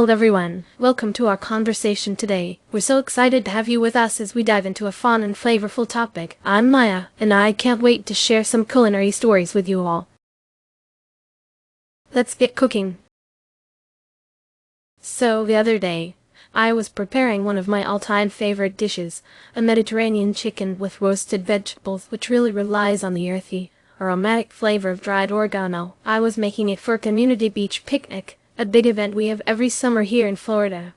Hello everyone, welcome to our conversation today. We're so excited to have you with us as we dive into a fun and flavorful topic. I'm Maya, and I can't wait to share some culinary stories with you all. Let's get cooking. So the other day, I was preparing one of my all-time favorite dishes, a Mediterranean chicken with roasted vegetables, which really relies on the earthy, aromatic flavor of dried oregano. I was making it for a community beach picnic, a big event we have every summer here in Florida.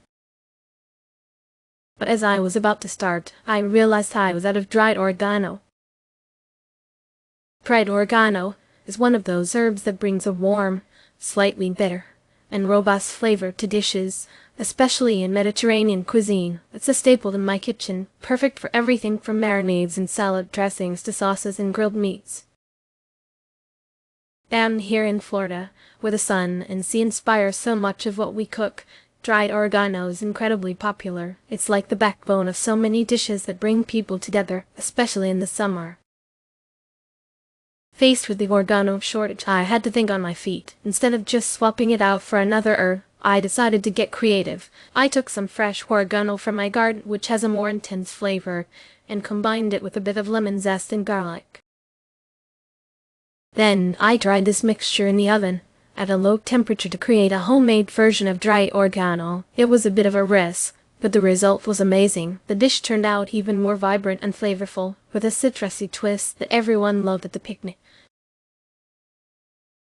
But as I was about to start, I realized I was out of dried oregano. Dried oregano is one of those herbs that brings a warm, slightly bitter, and robust flavor to dishes, especially in Mediterranean cuisine. It's a staple in my kitchen, perfect for everything from marinades and salad dressings to sauces and grilled meats. Down here in Florida, where the sun and sea inspire so much of what we cook, dried oregano is incredibly popular. It's like the backbone of so many dishes that bring people together, especially in the summer. Faced with the oregano shortage, I had to think on my feet. Instead of just swapping it out for another herb, I decided to get creative. I took some fresh oregano from my garden, which has a more intense flavor, and combined it with a bit of lemon zest and garlic. Then I dried this mixture in the oven at a low temperature to create a homemade version of dried oregano. It was a bit of a risk, but the result was amazing. The dish turned out even more vibrant and flavorful, with a citrusy twist that everyone loved at the picnic.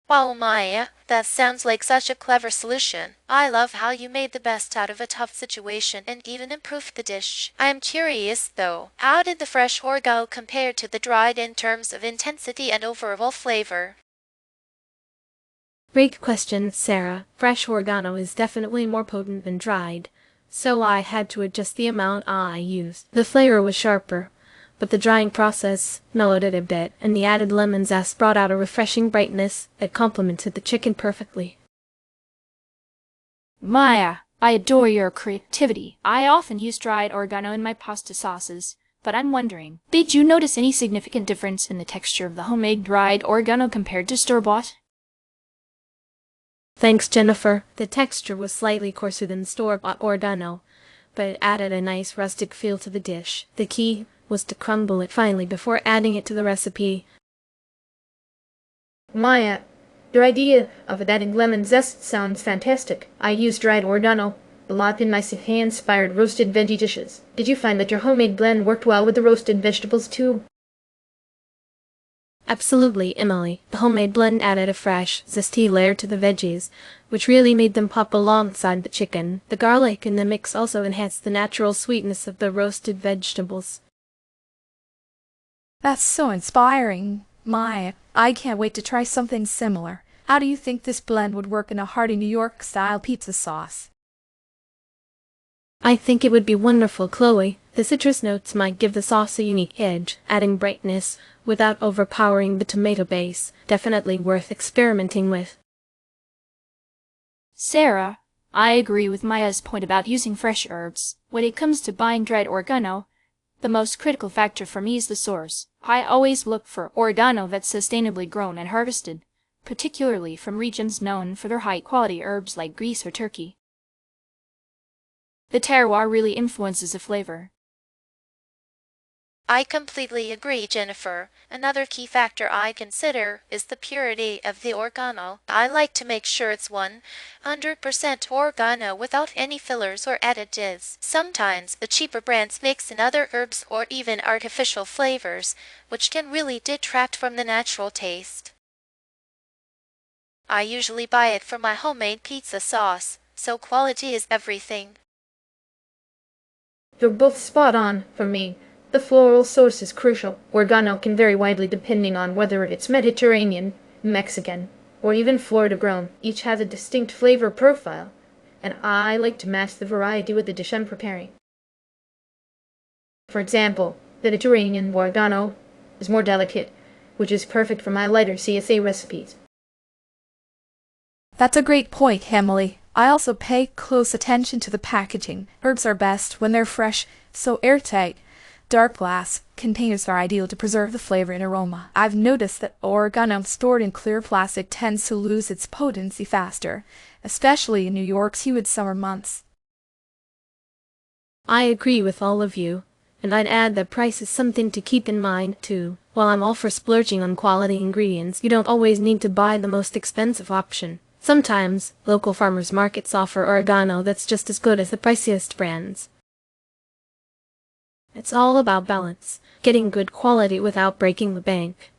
Wow, Maya, that sounds like such a clever solution. I love how you made the best out of a tough situation and even improved the dish. I am curious, though, how did the fresh oregano compare to the dried in terms of intensity and overall flavor? Great question, Sarah. Fresh oregano is definitely more potent than dried, so I had to adjust the amount I used. The flavor was sharper, but the drying process mellowed it a bit, and the added lemon zest brought out a refreshing brightness that complemented the chicken perfectly. Maya, I adore your creativity. I often use dried oregano in my pasta sauces, but I'm wondering, did you notice any significant difference in the texture of the homemade dried oregano compared to store-bought? Thanks, Jennifer. The texture was slightly coarser than store-bought oregano, but it added a nice rustic feel to the dish. The key was to crumble it finely before adding it to the recipe. Maya, your idea of adding lemon zest sounds fantastic. I use dried oregano a lot in my hand-inspired roasted veggie dishes. Did you find that your homemade blend worked well with the roasted vegetables too? Absolutely, Emily. The homemade blend added a fresh, zesty layer to the veggies, which really made them pop alongside the chicken. The garlic in the mix also enhanced the natural sweetness of the roasted vegetables. That's so inspiring, Maya. I can't wait to try something similar. How do you think this blend would work in a hearty New York-style pizza sauce? I think it would be wonderful, Chloe. The citrus notes might give the sauce a unique edge, adding brightness without overpowering the tomato base. Definitely worth experimenting with. Sarah, I agree with Maya's point about using fresh herbs. When it comes to buying dried oregano, the most critical factor for me is the source. I always look for oregano that's sustainably grown and harvested, particularly from regions known for their high-quality herbs like Greece or Turkey. The terroir really influences the flavor. I completely agree, Jennifer. Another key factor I consider is the purity of the oregano. I like to make sure it's 100% oregano without any fillers or additives. Sometimes the cheaper brands mix in other herbs or even artificial flavors, which can really detract from the natural taste. I usually buy it for my homemade pizza sauce, so quality is everything. You're both spot on for me. The floral source is crucial. Oregano can vary widely depending on whether it's Mediterranean, Mexican, or even Florida grown. Each has a distinct flavor profile, and I like to match the variety with the dish I'm preparing. For example, the Mediterranean oregano is more delicate, which is perfect for my lighter CSA recipes. That's a great point, Emily. I also pay close attention to the packaging. Herbs are best when they're fresh, so airtight. Dark glass containers are ideal to preserve the flavor and aroma. I've noticed that oregano stored in clear plastic tends to lose its potency faster, especially in New York's humid summer months. I agree with all of you, and I'd add that price is something to keep in mind too. While I'm all for splurging on quality ingredients, you don't always need to buy the most expensive option. Sometimes, local farmers markets offer oregano that's just as good as the priciest brands. It's all about balance, getting good quality without breaking the bank.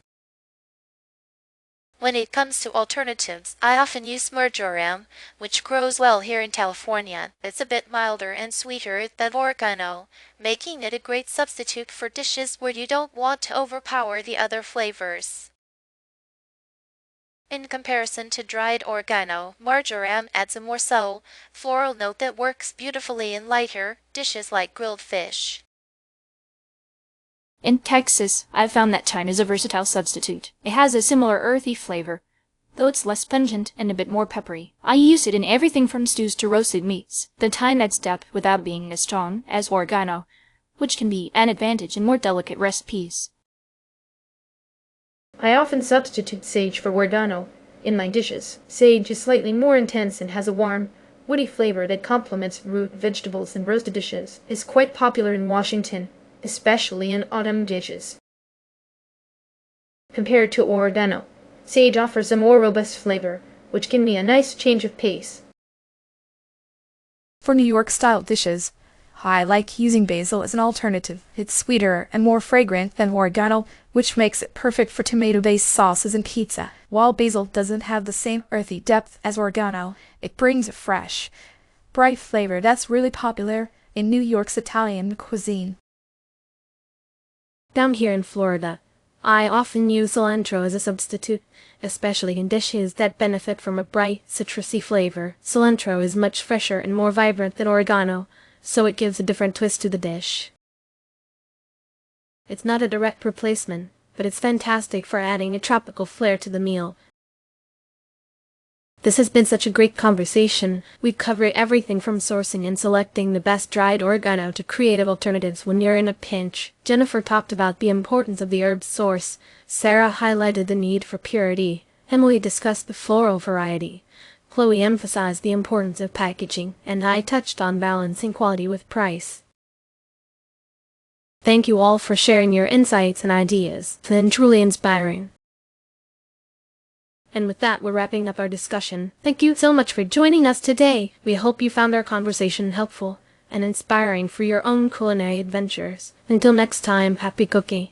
When it comes to alternatives, I often use marjoram, which grows well here in California. It's a bit milder and sweeter than oregano, making it a great substitute for dishes where you don't want to overpower the other flavors. In comparison to dried oregano, marjoram adds a more subtle, floral note that works beautifully in lighter dishes like grilled fish. In Texas, I've found that thyme is a versatile substitute. It has a similar earthy flavor, though it's less pungent and a bit more peppery. I use it in everything from stews to roasted meats. The thyme adds depth without being as strong as oregano, which can be an advantage in more delicate recipes. I often substitute sage for oregano in my dishes. Sage is slightly more intense and has a warm, woody flavor that complements root vegetables in roasted dishes. It's quite popular in Washington, especially in autumn dishes. Compared to oregano, sage offers a more robust flavor, which can be a nice change of pace. For New York-style dishes, I like using basil as an alternative. It's sweeter and more fragrant than oregano, which makes it perfect for tomato-based sauces and pizza. While basil doesn't have the same earthy depth as oregano, it brings a fresh, bright flavor that's really popular in New York's Italian cuisine. Down here in Florida, I often use cilantro as a substitute, especially in dishes that benefit from a bright, citrusy flavor. Cilantro is much fresher and more vibrant than oregano, so it gives a different twist to the dish. It's not a direct replacement, but it's fantastic for adding a tropical flair to the meal. This has been such a great conversation. We've covered everything from sourcing and selecting the best dried oregano to creative alternatives when you're in a pinch. Jennifer talked about the importance of the herb's source. Sarah highlighted the need for purity. Emily discussed the floral variety. Chloe emphasized the importance of packaging, and I touched on balancing quality with price. Thank you all for sharing your insights and ideas. It's been truly inspiring. And with that, we're wrapping up our discussion. Thank you so much for joining us today. We hope you found our conversation helpful and inspiring for your own culinary adventures. Until next time, happy cooking.